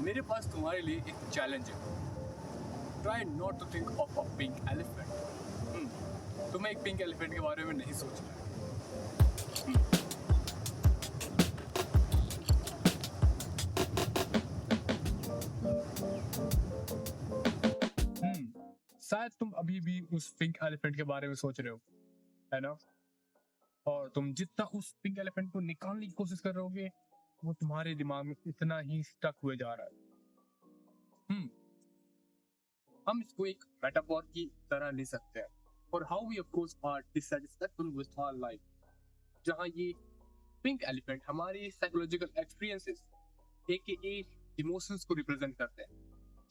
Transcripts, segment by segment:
मेरे पास तुम्हारे लिए एक चैलेंज है। Try not to think of a pink elephant. तुम्हें एक पिंक एलिफेंट के बारे में नहीं सोचना है। शायद तुम अभी भी उस पिंक एलिफेंट के बारे में सोच रहे हो, है ना? और तुम जितना उस पिंक एलिफेंट को निकालने की कोशिश कर रहे वो तुम्हारे दिमाग में इतना ही स्टक हुए जा रहा है। हम इसको एक मेटाफोर की तरह ले सकते हैं for how we approach our dissatisfaction with our life, जहां ये पिंक एलिफेंट हमारी साइकोलॉजिकल एक्सपीरियंसेस एके इमोशंस को रिप्रेजेंट करते हैं,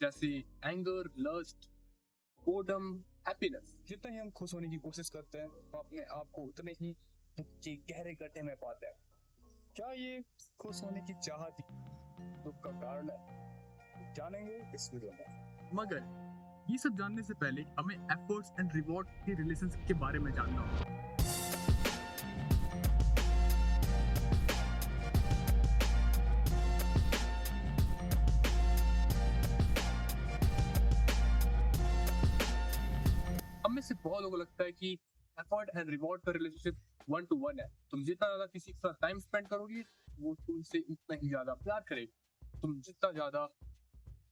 जैसे एंगर, लस्ट, बोर्डम, हैप्पीनेस। जितना ही हम खुश होने की कोशिश करते हैं हम अपने आप को उतने ही दुख के गहरे गड्ढे में पाते हैं। क्या ये खुश होने की चाहत दुख का कारण है? जानेंगे इस वीडियो में। मगर ये सब जानने से पहले हमें एफर्ट्स एंड रिवॉर्ड के रिलेशनशिप के बारे में जानना होगा। हमें से बहुत लोगों को लगता है कि एफर्ट एंड रिवॉर्ड का रिलेशनशिप 1 to 1 है। तुम जितना ज्यादा किसी के साथ टाइम स्पेंड करोगे वो तुमसे उतना ही ज्यादा प्यार करेगा। तुम जितना ज्यादा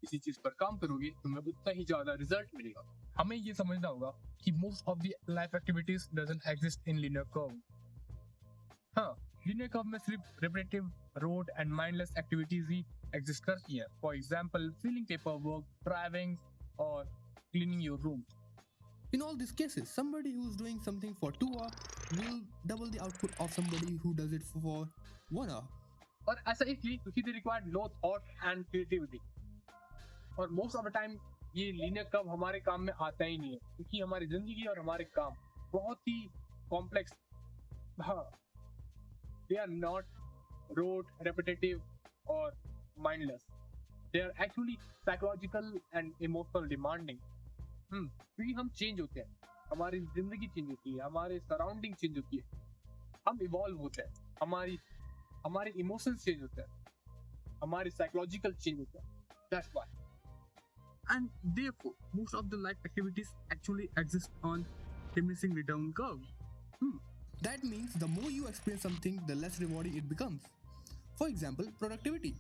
किसी चीज पर काम करोगे तुम्हें उतना ही ज्यादा रिजल्ट मिलेगा। हमें ये समझना होगा कि most of the life activities doesn't exist in linear curve. हाँ, लीनियर कर्व में सिर्फ repetitive, rote and mindless activities ही एग्जिस्ट करती हैं। For example filling paper work, driving और cleaning your room. In all these cases, somebody who's doing something for 2 hours will double the output of somebody who does it for 1 hour. और ऐसा इसलिए क्योंकि they require no thought and creativity। और most of the time ये linear curve हमारे काम में आता ही नहीं है, क्योंकि हमारी जिंदगी और हमारे काम बहुत ही कॉम्प्लेक्स। हाँ, they are not rote, repetitive और mindless. They are actually psychological and emotional demanding। क्योंकि हम चेंज होते हैं, हमारी जिंदगी चेंज होती है, हमारे सराउंडिंग चेंज होती है, हम इवॉल्व होते हैं, हमारे इमोशंस चेंज होते हैं, हमारे साइकोलॉजिकल चेंज होते हैं। That's why. And therefore, most of the life activities actually exist on diminishing return curve. That means the more you experience something, the less rewarding it becomes. For example, productivity.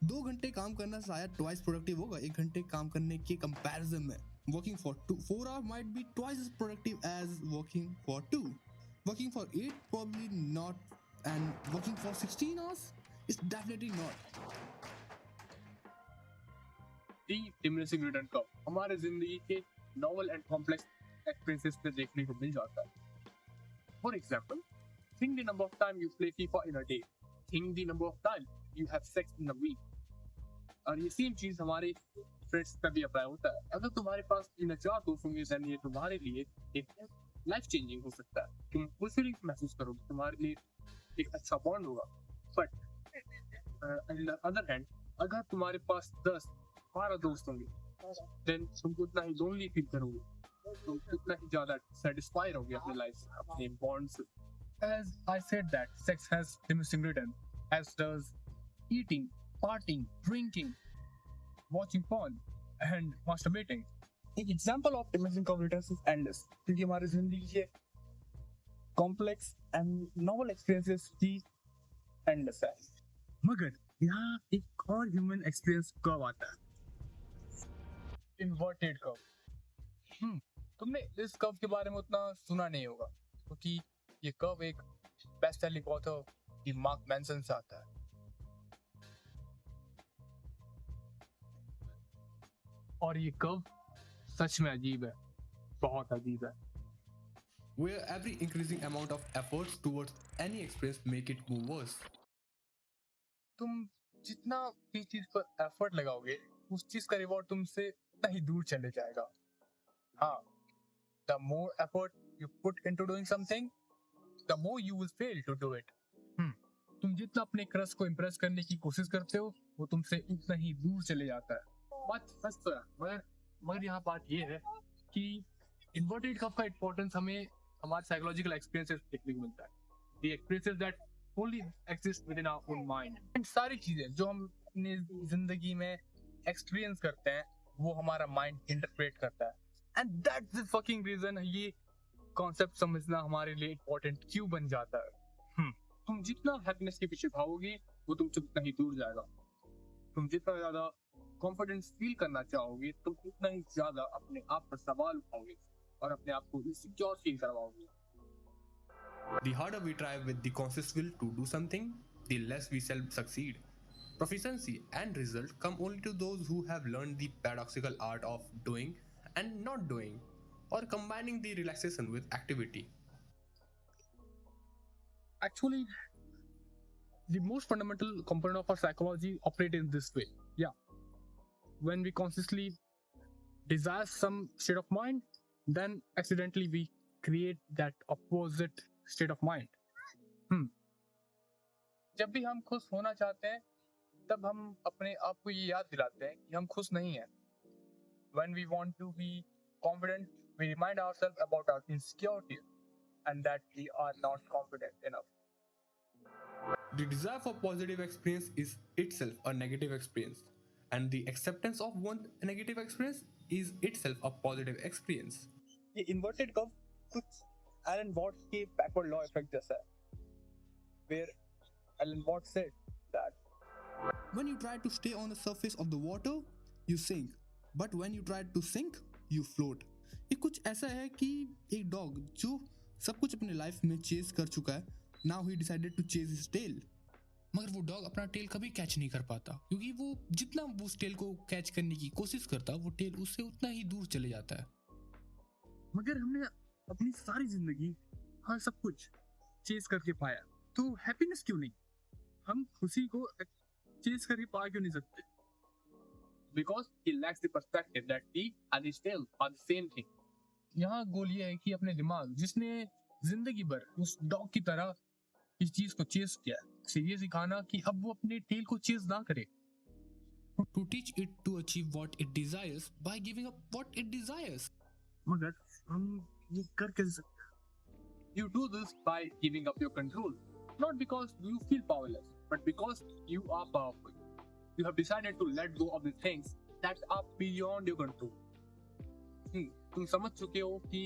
2 घंटे काम करना शायद twice productive होगा 1 घंटे काम करने के comparison में। Working for 4 hours might be twice as productive as working for 2. Working for 8 probably not, and working for 16 hours is definitely not. The diminishing return curve हमारे जिंदगी के नॉवल एंड कॉम्प्लेक्स एक्सपीरियंसेस में देखने को मिल जाता है। For example, think the number of time you play FIFA in a day. Think the number of time you have sex in a week. और ये सेम चीज हमारे फ्रेंड्स पे भी अप्लाई होता है। अगर तुम्हारे पास इन 4 दोस्त होंगे देन ये तुम्हारे लिए एक लाइफ चेंजिंग हो सकता है। तुम फुलफिलिंग महसूस करोगे, तुम्हारे लिए एक अच्छा बॉन्ड होगा। But on the other hand, अगर तुम्हारे पास 10-12 दोस्त होंगे देन तुम उतना ही लोनली फील करोगे, तुम उतना ही ज्यादा सेटिस्फाई रहोगे अपने लाइफ से, अपने बॉन्ड से। As I said that sex has diminishing return, as does eating, partying, drinking, watching porn and masturbating. एक example of diminishing curve returns is endless, क्योंकि हमारी जिंदगी के कॉम्प्लेक्स एंड नोवेल एक्सपीरियंसेस की एंडलेस है। मगर यहाँ एक और ह्यूमन एक्सपीरियंस कर्व आता है, इन्वर्टेड कर्व। तुमने इस कर्व के बारे में उतना सुना नहीं होगा, क्योंकि ये कर्व एक बेस्ट सेलिंग ऑथर की मार्क मैनसन से आता है। और ये कर्व सच में अजीब है, बहुत अजीब है। Where every increasing amount of efforts towards any experience make it move worse. तुम जितना भी चीज पर एफर्ट लगाओगे उस चीज का रिवॉर्ड तुमसे उतना ही दूर चले जाएगा। हाँ, the more effort you put into doing something, the more you will fail to do it. तुम जितना अपने क्रश को इम्प्रेस करने की कोशिश करते हो वो तुमसे उतना ही दूर चले जाता है। बात सच तो है, मगर यहाँ बात ये है कि इन्वर्टेड कर्व का इंपॉर्टेंस हमें हमारे साइकोलॉजिकल एक्सपीरियंसेस देखने को मिलता है। The experiences that only exist within our own mind. And सारी चीजें जो हम अपनी जिंदगी में एक्सपीरियंस करते हैं वो हमारा माइंड इंटरप्रेट करता है, and that's the fucking reason ये कॉन्सेप्ट समझना हमारे लिए इम्पोर्टेंट क्यों बन जाता है। तुम जितना हैप्पीनेस के पीछे भागोगे वो तुमसे उतना ही दूर जाएगा। तुम जितना ज्यादा कॉन्फिडेंस फील करना चाहोगे तुम उतना ही ज्यादा अपने आप पर सवाल उठाओगे और अपने आप को इनसिक्योर फील करवाओगे। The harder we try with the conscious will to do something, the less we shall succeed. Proficiency and result come only to those who have learned the paradoxical art of doing and not doing, or combining the relaxation with activity. Actually, the most fundamental component of our psychology operate in this way. Yeah. When we consciously desire some state of mind, then accidentally we create that opposite state of mind. जब भी हम खुश होना चाहते हैं तब हम अपने आप को ये याद दिलाते हैं कि हम खुश नहीं हैं। When we want to be confident, we remind ourselves about our insecurity and that we are not confident enough. The desire for positive experience is itself a negative experience, and the acceptance of one negative experience is itself a positive experience. ये inverted curve कुछ Elon watts के backward law effect जैसा है, where Alan Watts said that When you try to stay on the surface of the water, you sink, but when you try to sink, you float. ये कुछ ऐसा है कि एक dog जो सब कुछ अपने लाइफ में चेज कर चुका है, now he decided to chase his tail. मगर वो डॉग अपना टेल कभी कैच नहीं कर पाता, क्योंकि वो जितना वो उस टेल को कैच करने की कोशिश करता वो टेल उससे उतना ही दूर चले जाता है। मगर हमने अपनी सारी जिंदगी हर सब कुछ चेज करके पाया, तो हैप्पीनेस क्यों नहीं? हम खुशी को चेज करके पा क्यों नहीं सकते? Because he lacks the perspective that he and his tail are the same thing. यहाँ गोल ये है कि अपने दिमाग जिसने जिंदगी भर उस डॉग की तरह इस चीज को चेज किया, उसे ये सिखाना कि अब वो अपने टेल को चेज ना करे। To teach it to achieve what it desires by giving up what it desires. मगर हम ये कर कैसे सकते? You do this by giving up your control, not because you feel powerless, but because you are powerful. You have decided to let go of the things that are beyond your control. तुम समझ चुके हो कि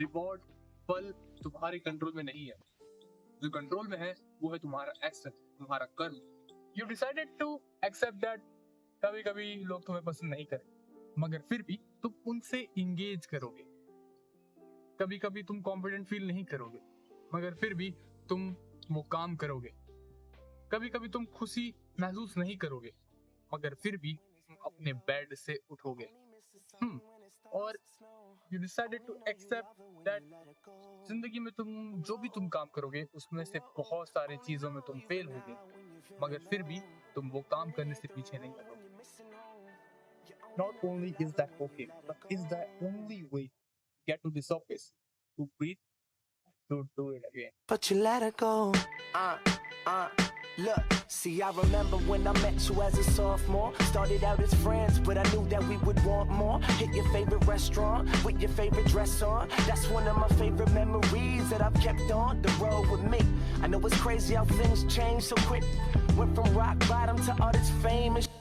reward फल तुम्हारे control में नहीं है। जो कंट्रोल में है वो है तुम्हारा एक्शन, तुम्हारा कर्म। You decided to accept that कभी कभी लोग तुम्हें पसंद नहीं करें, मगर फिर भी तुम उनसे इंगेज करोगे। कभी कभी तुम कॉन्फिडेंट फील नहीं करोगे, मगर फिर भी तुम वो काम करोगे। कभी कभी तुम खुशी महसूस नहीं करोगे, मगर फिर भी तुम अपने बेड से उठोगे। और you decided to accept that जिंदगी में तुम जो भी तुम काम करोगे उसमें से बहुत सारी चीजों में तुम फेल होगे, मगर फिर भी तुम वो काम करने से पीछे नहीं हटोगे। Not only is that okay, but is the only way to get to the surface, to breathe, to do it again. But you let her go. Look, see, I remember when I met you as a sophomore. Started out as friends, but I knew that we would want more. Hit your favorite restaurant with your favorite dress on. That's one of my favorite memories that I've kept on the road with me. I know it's crazy how things change so quick. Went from rock bottom to all this fame and